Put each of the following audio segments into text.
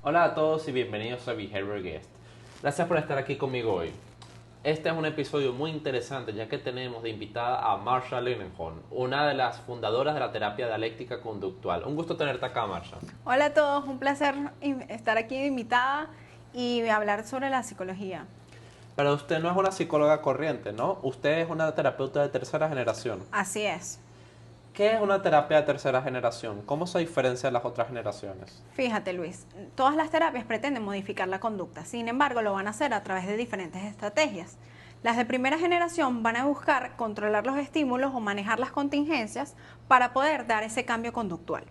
Hola a todos y bienvenidos a Behavior Guest. Gracias por estar aquí conmigo hoy. Este es un episodio muy interesante ya que tenemos de invitada a Marsha Linehan, una de las fundadoras de la terapia dialéctica conductual. Un gusto tenerte acá, Marsha. Hola a todos, un placer estar aquí de invitada y hablar sobre la psicología. Pero usted no es una psicóloga corriente, ¿no? Usted es una terapeuta de tercera generación. Así es. ¿Qué es una terapia de tercera generación? ¿Cómo se diferencia de las otras generaciones? Fíjate, Luis, todas las terapias pretenden modificar la conducta, sin embargo lo van a hacer a través de diferentes estrategias. Las de primera generación van a buscar controlar los estímulos o manejar las contingencias para poder dar ese cambio conductual.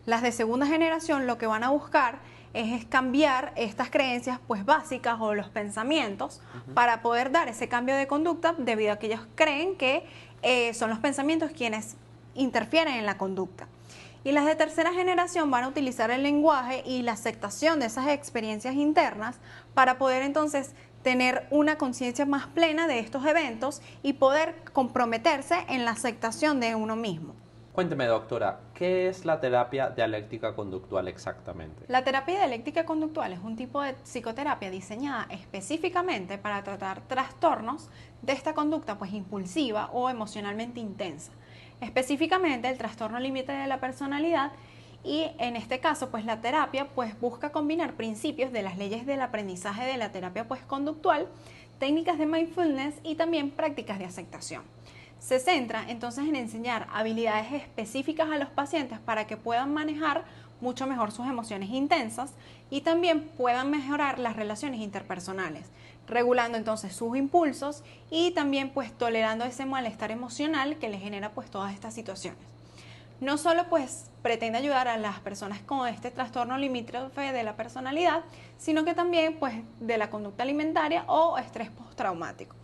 Las de segunda generación lo que van a buscar es cambiar estas creencias pues básicas o los pensamientos para poder dar ese cambio de conducta debido a que ellos creen que son los pensamientos quienes interfieren en la conducta. Y las de tercera generación van a utilizar el lenguaje y la aceptación de esas experiencias internas para poder entonces tener una conciencia más plena de estos eventos y poder comprometerse en la aceptación de uno mismo. Cuénteme, doctora, ¿qué es la terapia dialéctica conductual exactamente? La terapia dialéctica conductual es un tipo de psicoterapia diseñada específicamente para tratar trastornos de esta conducta pues impulsiva o emocionalmente intensa. Específicamente el trastorno límite de la personalidad, y en este caso pues la terapia pues busca combinar principios de las leyes del aprendizaje de la terapia pues conductual, técnicas de mindfulness y también prácticas de aceptación. Se centra entonces en enseñar habilidades específicas a los pacientes para que puedan manejar mucho mejor sus emociones intensas y también puedan mejorar las relaciones interpersonales, regulando entonces sus impulsos y también pues tolerando ese malestar emocional que les genera pues todas estas situaciones. No solo pues pretende ayudar a las personas con este trastorno limítrofe de la personalidad, sino que también pues de la conducta alimentaria o estrés postraumático.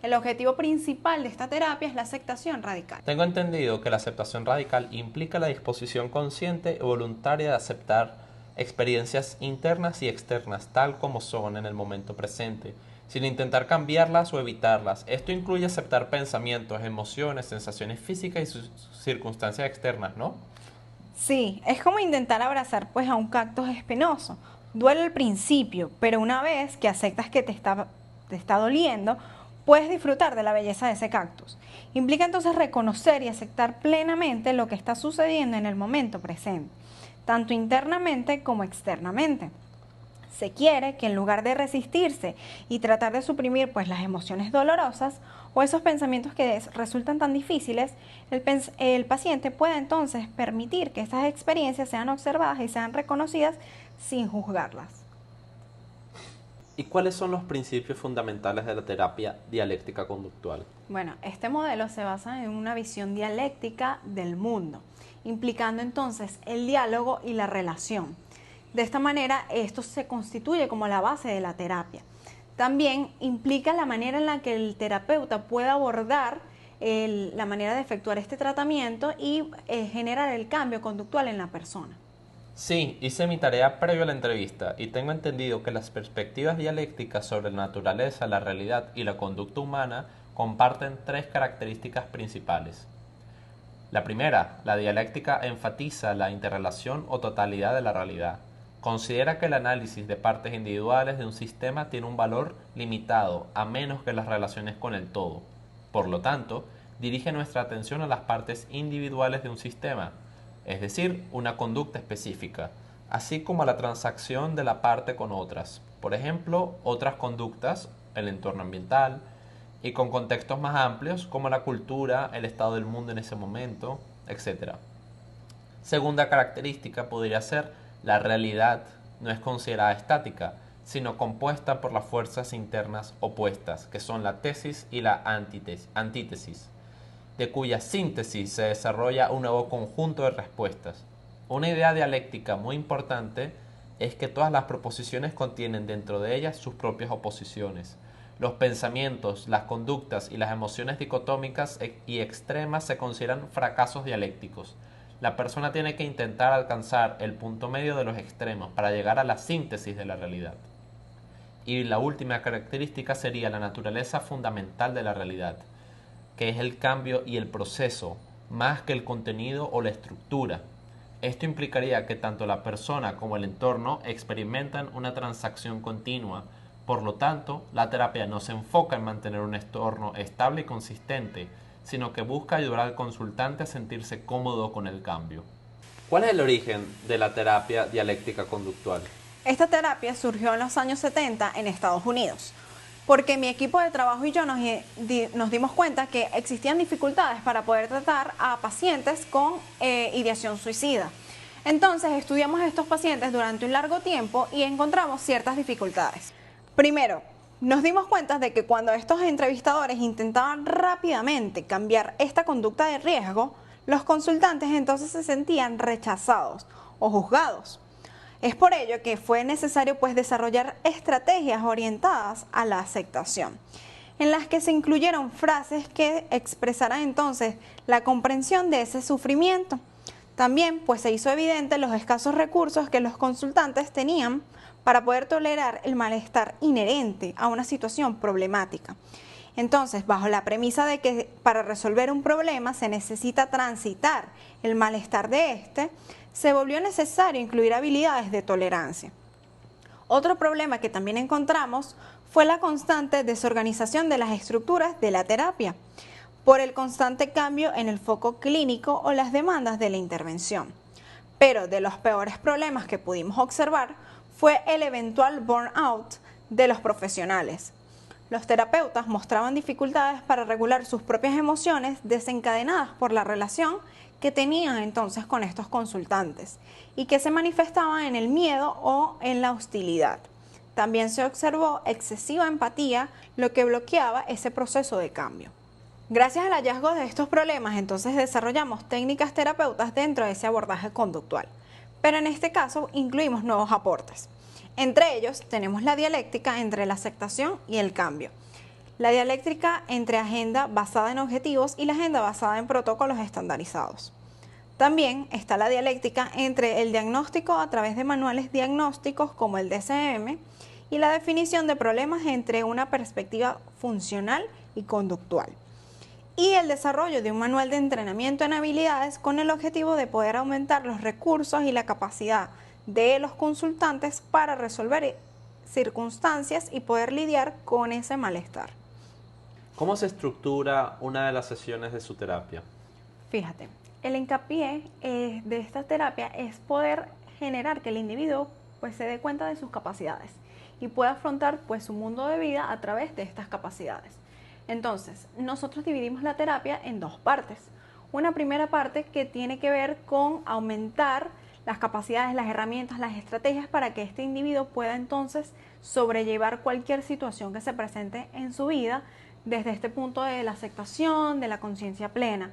El objetivo principal de esta terapia es la aceptación radical. Tengo entendido que la aceptación radical implica la disposición consciente y voluntaria de aceptar experiencias internas y externas tal como son en el momento presente, sin intentar cambiarlas o evitarlas. Esto incluye aceptar pensamientos, emociones, sensaciones físicas y sus circunstancias externas, ¿no? Sí, es como intentar abrazar pues a un cactus espinoso. Duele al principio, pero una vez que aceptas que te está doliendo, puedes disfrutar de la belleza de ese cactus. Implica entonces reconocer y aceptar plenamente lo que está sucediendo en el momento presente, tanto internamente como externamente. Se quiere que en lugar de resistirse y tratar de suprimir pues las emociones dolorosas o esos pensamientos que resultan tan difíciles, el paciente pueda entonces permitir que estas experiencias sean observadas y sean reconocidas sin juzgarlas. ¿Y cuáles son los principios fundamentales de la terapia dialéctica conductual? Bueno, este modelo se basa en una visión dialéctica del mundo, implicando entonces el diálogo y la relación. De esta manera, esto se constituye como la base de la terapia. También implica la manera en la que el terapeuta puede abordar la manera de efectuar este tratamiento y generar el cambio conductual en la persona. Sí, hice mi tarea previo a la entrevista y tengo entendido que las perspectivas dialécticas sobre la naturaleza, la realidad y la conducta humana comparten tres características principales. La primera, la dialéctica enfatiza la interrelación o totalidad de la realidad. Considera que el análisis de partes individuales de un sistema tiene un valor limitado a menos que las relaciones con el todo. Por lo tanto, dirige nuestra atención a las partes individuales de un sistema, es decir, una conducta específica, así como a la transacción de la parte con otras, por ejemplo, otras conductas, el entorno ambiental, y con contextos más amplios como la cultura, el estado del mundo en ese momento, etc. Segunda característica podría ser la realidad no es considerada estática, sino compuesta por las fuerzas internas opuestas, que son la tesis y la antítesis, de cuya síntesis se desarrolla un nuevo conjunto de respuestas. Una idea dialéctica muy importante es que todas las proposiciones contienen dentro de ellas sus propias oposiciones. Los pensamientos, las conductas y las emociones dicotómicas y extremas se consideran fracasos dialécticos. La persona tiene que intentar alcanzar el punto medio de los extremos para llegar a la síntesis de la realidad. Y la última característica sería la naturaleza fundamental de la realidad, que es el cambio y el proceso, más que el contenido o la estructura. Esto implicaría que tanto la persona como el entorno experimentan una transacción continua. Por lo tanto, la terapia no se enfoca en mantener un entorno estable y consistente, sino que busca ayudar al consultante a sentirse cómodo con el cambio. ¿Cuál es el origen de la terapia dialéctica conductual? Esta terapia surgió en los años 70 en Estados Unidos, porque mi equipo de trabajo y yo nos dimos cuenta que existían dificultades para poder tratar a pacientes con ideación suicida. Entonces estudiamos a estos pacientes durante un largo tiempo y encontramos ciertas dificultades. Primero, nos dimos cuenta de que cuando estos entrevistadores intentaban rápidamente cambiar esta conducta de riesgo, los consultantes entonces se sentían rechazados o juzgados. Es por ello que fue necesario desarrollar estrategias orientadas a la aceptación, en las que se incluyeron frases que expresaran entonces la comprensión de ese sufrimiento. También se hizo evidente los escasos recursos que los consultantes tenían para poder tolerar el malestar inherente a una situación problemática. Entonces, bajo la premisa de que para resolver un problema se necesita transitar el malestar de este, se volvió necesario incluir habilidades de tolerancia. Otro problema que también encontramos fue la constante desorganización de las estructuras de la terapia, por el constante cambio en el foco clínico o las demandas de la intervención. Pero de los peores problemas que pudimos observar fue el eventual burnout de los profesionales. Los terapeutas mostraban dificultades para regular sus propias emociones desencadenadas por la relación que tenían entonces con estos consultantes y que se manifestaban en el miedo o en la hostilidad. También se observó excesiva empatía, lo que bloqueaba ese proceso de cambio. Gracias al hallazgo de estos problemas, entonces desarrollamos técnicas terapeutas dentro de ese abordaje conductual. Pero en este caso incluimos nuevos aportes. Entre ellos tenemos la dialéctica entre la aceptación y el cambio. La dialéctica entre agenda basada en objetivos y la agenda basada en protocolos estandarizados. También está la dialéctica entre el diagnóstico a través de manuales diagnósticos como el DSM y la definición de problemas entre una perspectiva funcional y conductual. Y el desarrollo de un manual de entrenamiento en habilidades con el objetivo de poder aumentar los recursos y la capacidad de los consultantes para resolver circunstancias y poder lidiar con ese malestar. ¿Cómo se estructura una de las sesiones de su terapia? Fíjate, el hincapié de esta terapia es poder generar que el individuo se dé cuenta de sus capacidades y pueda afrontar su mundo de vida a través de estas capacidades. Entonces, nosotros dividimos la terapia en dos partes. Una primera parte que tiene que ver con aumentar las capacidades, las herramientas, las estrategias para que este individuo pueda entonces sobrellevar cualquier situación que se presente en su vida desde este punto de la aceptación, de la conciencia plena.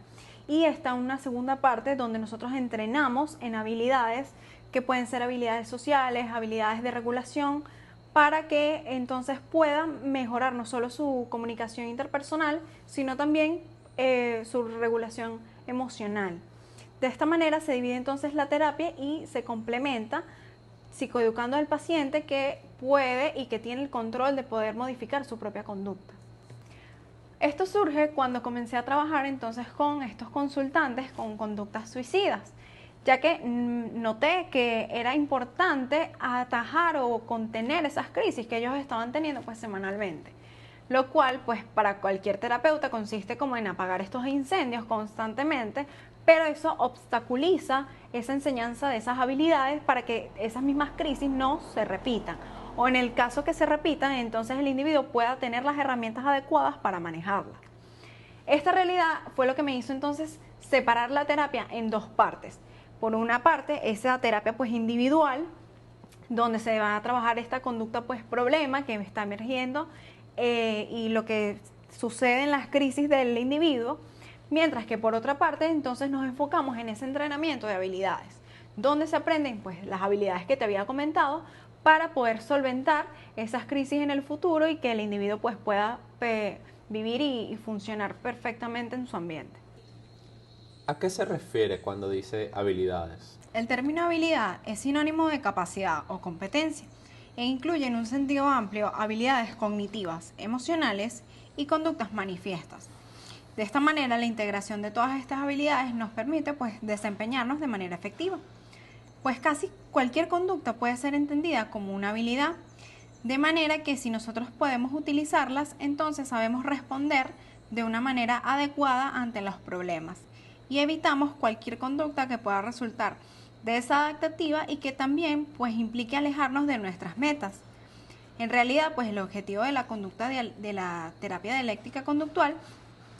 Y está una segunda parte donde nosotros entrenamos en habilidades que pueden ser habilidades sociales, habilidades de regulación, para que entonces puedan mejorar no solo su comunicación interpersonal, sino también su regulación emocional. De esta manera se divide entonces la terapia y se complementa psicoeducando al paciente que puede y que tiene el control de poder modificar su propia conducta. Esto surge cuando comencé a trabajar entonces con estos consultantes con conductas suicidas, ya que noté que era importante atajar o contener esas crisis que ellos estaban teniendo semanalmente, lo cual para cualquier terapeuta consiste como en apagar estos incendios constantemente, pero eso obstaculiza esa enseñanza de esas habilidades para que esas mismas crisis no se repitan, o en el caso que se repitan, entonces el individuo pueda tener las herramientas adecuadas para manejarlas. Esta realidad fue lo que me hizo entonces separar la terapia en dos partes. Por una parte, esa terapia individual, donde se va a trabajar esta conducta problema que está emergiendo y lo que sucede en las crisis del individuo, mientras que por otra parte entonces nos enfocamos en ese entrenamiento de habilidades, donde se aprenden las habilidades que te había comentado para poder solventar esas crisis en el futuro y que el individuo pueda vivir y funcionar perfectamente en su ambiente. ¿A qué se refiere cuando dice habilidades? El término habilidad es sinónimo de capacidad o competencia e incluye en un sentido amplio habilidades cognitivas, emocionales y conductas manifiestas. De esta manera, la integración de todas estas habilidades nos permite pues desempeñarnos de manera efectiva. Pues casi cualquier conducta puede ser entendida como una habilidad, de manera que si nosotros podemos utilizarlas, entonces sabemos responder de una manera adecuada ante los problemas y evitamos cualquier conducta que pueda resultar desadaptativa y que también pues implique alejarnos de nuestras metas. En realidad, pues el objetivo de la conducta de la terapia dialéctica conductual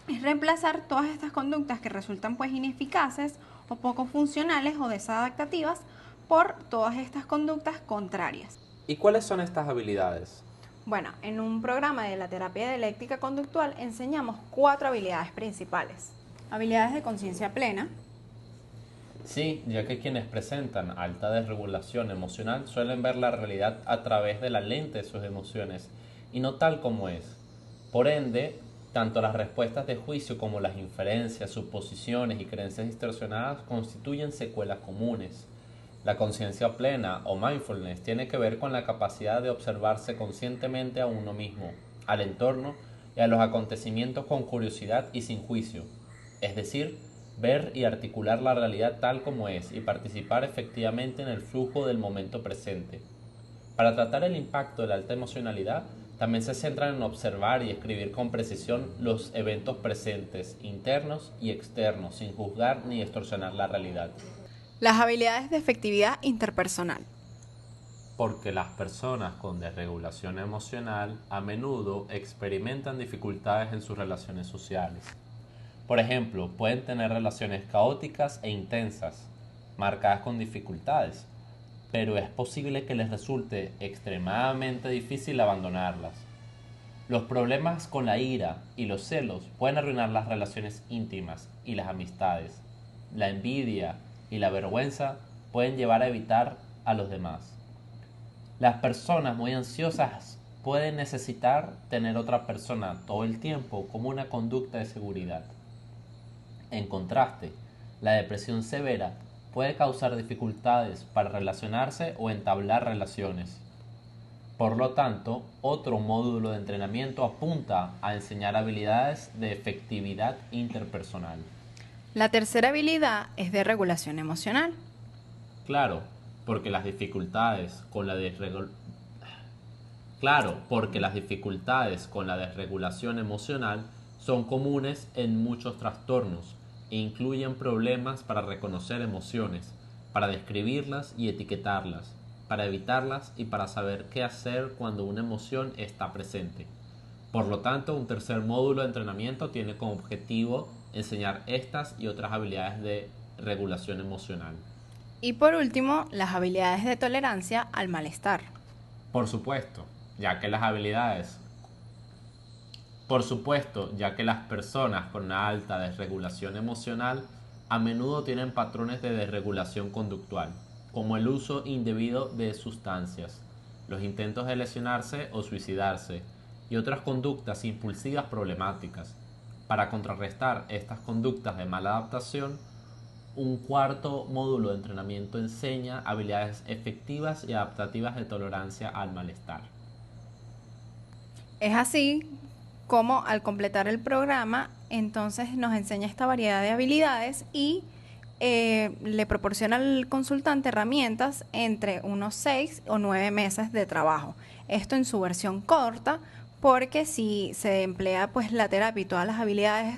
es reemplazar todas estas conductas que resultan pues ineficaces o poco funcionales o desadaptativas por todas estas conductas contrarias. ¿Y cuáles son estas habilidades? Bueno, en un programa de la terapia dialéctica conductual enseñamos 4 habilidades principales. Habilidades de conciencia plena. Sí, ya que quienes presentan alta desregulación emocional suelen ver la realidad a través de la lente de sus emociones y no tal como es. Por ende, tanto las respuestas de juicio como las inferencias, suposiciones y creencias distorsionadas constituyen secuelas comunes. La conciencia plena o mindfulness tiene que ver con la capacidad de observarse conscientemente a uno mismo, al entorno y a los acontecimientos con curiosidad y sin juicio, es decir, ver y articular la realidad tal como es y participar efectivamente en el flujo del momento presente. Para tratar el impacto de la alta emocionalidad, también se centran en observar y escribir con precisión los eventos presentes, internos y externos, sin juzgar ni distorsionar la realidad. Las habilidades de efectividad interpersonal. Porque las personas con desregulación emocional a menudo experimentan dificultades en sus relaciones sociales. Por ejemplo, pueden tener relaciones caóticas e intensas, marcadas con dificultades, pero es posible que les resulte extremadamente difícil abandonarlas. Los problemas con la ira y los celos pueden arruinar las relaciones íntimas y las amistades. La envidia y la vergüenza pueden llevar a evitar a los demás. Las personas muy ansiosas pueden necesitar tener otra persona todo el tiempo como una conducta de seguridad. En contraste, la depresión severa puede causar dificultades para relacionarse o entablar relaciones. Por lo tanto, otro módulo de entrenamiento apunta a enseñar habilidades de efectividad interpersonal. La tercera habilidad es de regulación emocional. Claro, porque las dificultades con la desregulación emocional son comunes en muchos trastornos e incluyen problemas para reconocer emociones, para describirlas y etiquetarlas, para evitarlas y para saber qué hacer cuando una emoción está presente. Por lo tanto, un tercer módulo de entrenamiento tiene como objetivo enseñar estas y otras habilidades de regulación emocional. Y por último, las habilidades de tolerancia al malestar. Por supuesto, ya que las personas con una alta desregulación emocional a menudo tienen patrones de desregulación conductual, como el uso indebido de sustancias, los intentos de lesionarse o suicidarse y otras conductas impulsivas problemáticas. Para contrarrestar estas conductas de mala adaptación, un cuarto módulo de entrenamiento enseña habilidades efectivas y adaptativas de tolerancia al malestar. Es así como al completar el programa, entonces nos enseña esta variedad de habilidades y le proporciona al consultante herramientas entre unos 6 o 9 meses de trabajo. Esto en su versión corta, porque si se emplea pues la terapia y todas las habilidades,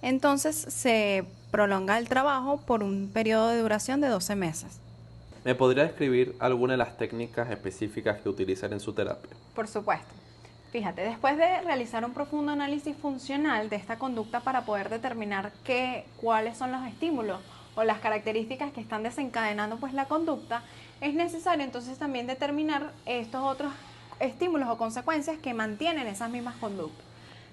entonces se prolonga el trabajo por un periodo de duración de 12 meses. ¿Me podría describir alguna de las técnicas específicas que utilizan en su terapia? Por supuesto. Fíjate, después de realizar un profundo análisis funcional de esta conducta para poder determinar cuáles son los estímulos o las características que están desencadenando pues la conducta, es necesario entonces también determinar estos otros estímulos o consecuencias que mantienen esas mismas conductas.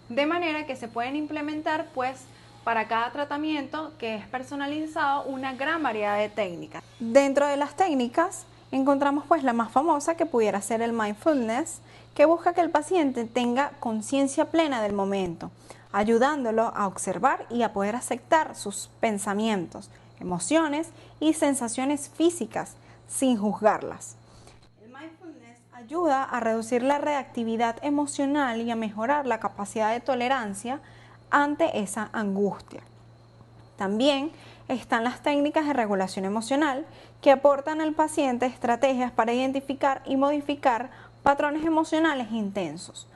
De manera que se pueden implementar pues para cada tratamiento que es personalizado una gran variedad de técnicas. Dentro de las técnicas encontramos pues la más famosa, que pudiera ser el mindfulness, que busca que el paciente tenga conciencia plena del momento, ayudándolo a observar y a poder aceptar sus pensamientos, emociones y sensaciones físicas sin juzgarlas. El mindfulness ayuda a reducir la reactividad emocional y a mejorar la capacidad de tolerancia ante esa angustia. También están las técnicas de regulación emocional que aportan al paciente estrategias para identificar y modificar patrones emocionales intensos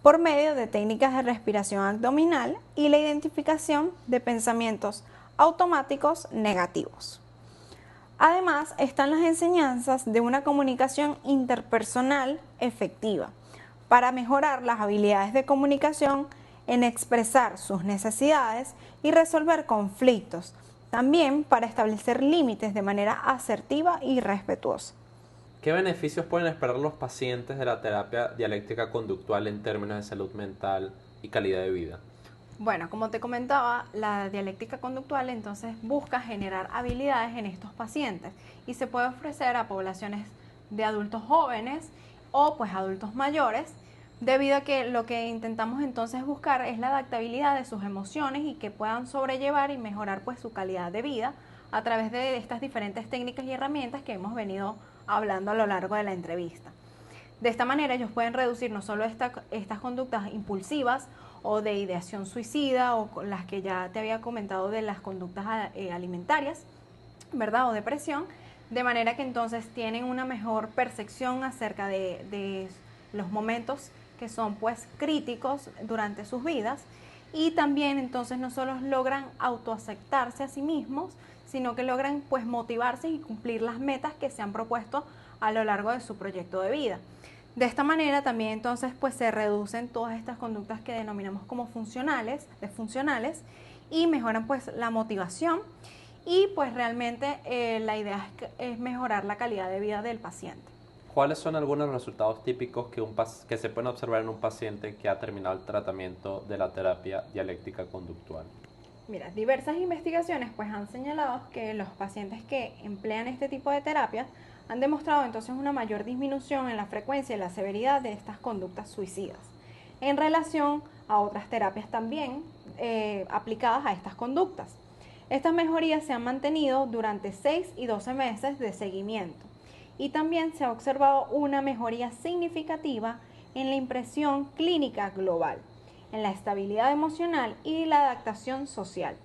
por medio de técnicas de respiración abdominal y la identificación de pensamientos automáticos negativos. Además, están las enseñanzas de una comunicación interpersonal efectiva para mejorar las habilidades de comunicación en expresar sus necesidades y resolver conflictos, también para establecer límites de manera asertiva y respetuosa. ¿Qué beneficios pueden esperar los pacientes de la terapia dialéctica conductual en términos de salud mental y calidad de vida? Bueno, como te comentaba, la dialéctica conductual entonces busca generar habilidades en estos pacientes y se puede ofrecer a poblaciones de adultos jóvenes o pues adultos mayores, debido a que lo que intentamos entonces buscar es la adaptabilidad de sus emociones y que puedan sobrellevar y mejorar pues su calidad de vida a través de estas diferentes técnicas y herramientas que hemos venido hablando a lo largo de la entrevista. De esta manera ellos pueden reducir no solo estas conductas impulsivas o de ideación suicida o las que ya te había comentado de las conductas alimentarias, ¿verdad? O depresión, de manera que entonces tienen una mejor percepción acerca de los momentos que son pues críticos durante sus vidas, y también entonces no solo logran autoaceptarse a sí mismos, sino que logran pues motivarse y cumplir las metas que se han propuesto a lo largo de su proyecto de vida. De esta manera también entonces pues se reducen todas estas conductas que denominamos como disfuncionales, y mejoran pues la motivación y pues realmente la idea es mejorar la calidad de vida del paciente. ¿Cuáles son algunos resultados típicos que se pueden observar en un paciente que ha terminado el tratamiento de la terapia dialéctica conductual? Mira, diversas investigaciones pues han señalado que los pacientes que emplean este tipo de terapias han demostrado entonces una mayor disminución en la frecuencia y la severidad de estas conductas suicidas en relación a otras terapias también aplicadas a estas conductas. Estas mejorías se han mantenido durante 6 y 12 meses de seguimiento, y también se ha observado una mejoría significativa en la impresión clínica global, en la estabilidad emocional y la adaptación social.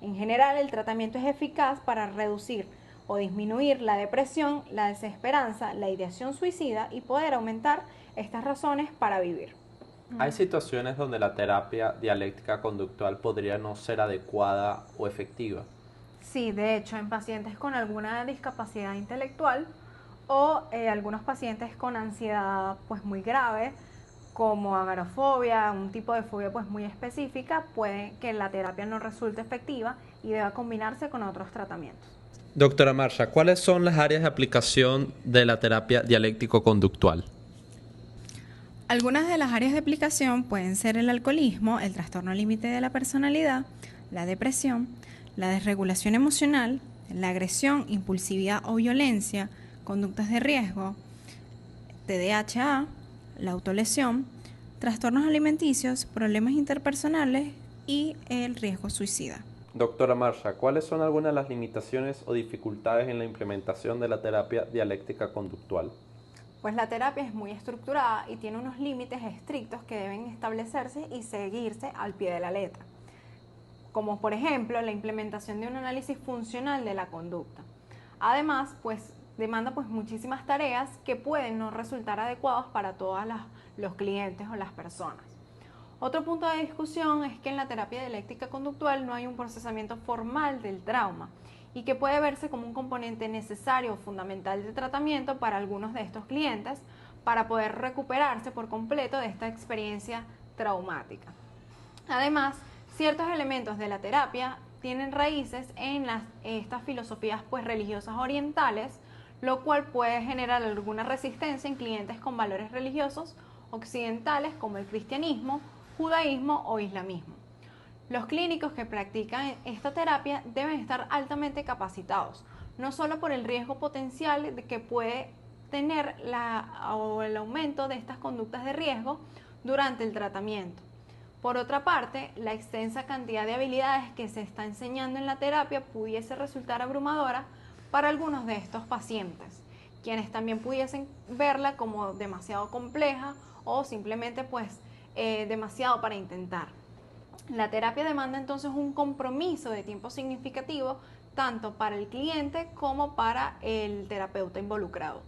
En general, el tratamiento es eficaz para reducir o disminuir la depresión, la desesperanza, la ideación suicida y poder aumentar estas razones para vivir. ¿Hay situaciones donde la terapia dialéctica conductual podría no ser adecuada o efectiva? Sí, de hecho, en pacientes con alguna discapacidad intelectual o algunos pacientes con ansiedad pues muy grave, como agorafobia, un tipo de fobia pues muy específica, puede que la terapia no resulte efectiva y deba combinarse con otros tratamientos. Doctora Marsha, ¿cuáles son las áreas de aplicación de la terapia dialéctico-conductual? Algunas de las áreas de aplicación pueden ser el alcoholismo, el trastorno límite de la personalidad, la depresión, la desregulación emocional, la agresión, impulsividad o violencia, conductas de riesgo, TDAH, la autolesión, trastornos alimenticios, problemas interpersonales y el riesgo suicida. Doctora Marsha, ¿cuáles son algunas de las limitaciones o dificultades en la implementación de la terapia dialéctica conductual? Pues la terapia es muy estructurada y tiene unos límites estrictos que deben establecerse y seguirse al pie de la letra, como por ejemplo la implementación de un análisis funcional de la conducta. Además, pues demanda pues muchísimas tareas que pueden no resultar adecuadas para todos los clientes o las personas. Otro punto de discusión es que en la terapia dialéctica conductual no hay un procesamiento formal del trauma y que puede verse como un componente necesario o fundamental de tratamiento para algunos de estos clientes para poder recuperarse por completo de esta experiencia traumática. Además, ciertos elementos de la terapia tienen raíces en estas filosofías pues religiosas orientales, lo cual puede generar alguna resistencia en clientes con valores religiosos occidentales como el cristianismo, judaísmo o islamismo. Los clínicos que practican esta terapia deben estar altamente capacitados, no solo por el riesgo potencial de que puede tener el aumento de estas conductas de riesgo durante el tratamiento. Por otra parte, la extensa cantidad de habilidades que se está enseñando en la terapia pudiese resultar abrumadora para algunos de estos pacientes, quienes también pudiesen verla como demasiado compleja o simplemente pues demasiado para intentar. La terapia demanda entonces un compromiso de tiempo significativo tanto para el cliente como para el terapeuta involucrado.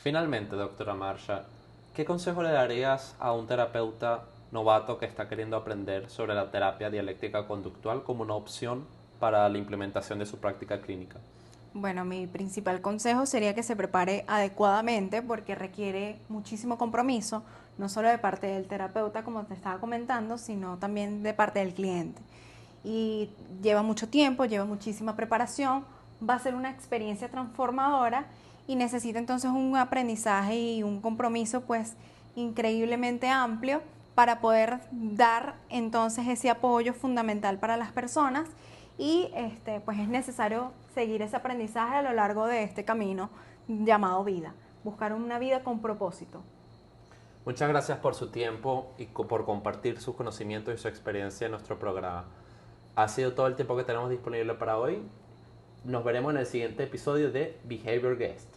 Finalmente, doctora Marsha, ¿qué consejo le darías a un terapeuta novato que está queriendo aprender sobre la terapia dialéctica conductual como una opción para la implementación de su práctica clínica? Bueno, mi principal consejo sería que se prepare adecuadamente porque requiere muchísimo compromiso, no solo de parte del terapeuta, como te estaba comentando, sino también de parte del cliente. Y lleva mucho tiempo, lleva muchísima preparación, va a ser una experiencia transformadora y necesita entonces un aprendizaje y un compromiso pues increíblemente amplio para poder dar entonces ese apoyo fundamental para las personas y pues es necesario seguir ese aprendizaje a lo largo de este camino llamado vida, buscar una vida con propósito. Muchas gracias por su tiempo y por compartir sus conocimientos y su experiencia en nuestro programa. Ha sido todo el tiempo que tenemos disponible para hoy. Nos veremos en el siguiente episodio de Behavior Guest.